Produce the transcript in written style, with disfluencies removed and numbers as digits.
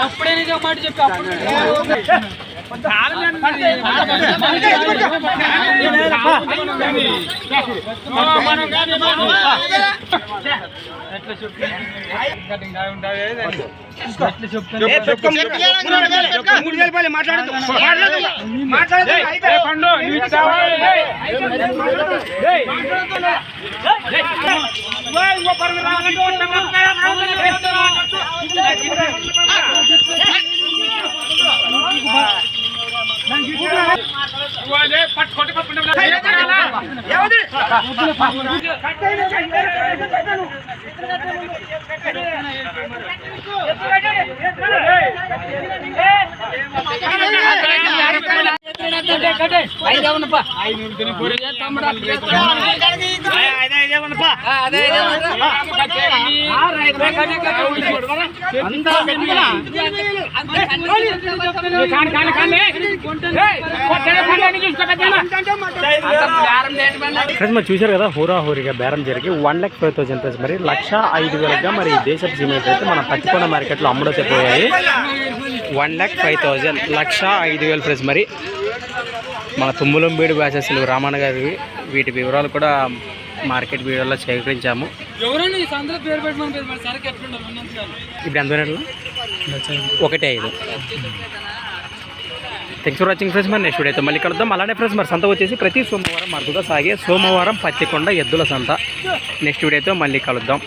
అప్పుడే నిజం మాట చెప్పి మరి చూశారు కదా హోరాహోరీగా బేరం జరిగి 1,05,000 ప్రైస్ మరి 1,05,000గా మరి దేశపు సిమెంట్ అయితే మన పచ్చికొండ మార్కెట్లో అమ్ముడైపోయాయి. 1,05,000 1,05,000 ప్రైస్ మరి మన తుమ్ములంబేడు బ్యాచెస్లు రామన్న గారి వీటి వివరాలు కూడా మార్కెట్ వీడియోలో సేకరించాము. ఇప్పుడు ఎంత 1,5. Thanks for watching friends. మరి నెక్స్ట్ వీడియో అయితే మళ్ళీ కలుద్దాం. అలానే ఫ్రెండ్స్ మరి సంత వచ్చేసి ప్రతి సోమవారం అరుదుగా సాగే సోమవారం పత్తికొండ ఎద్దుల సంత. నెక్స్ట్ వీడియో అయితే మళ్ళీ కలుద్దాం.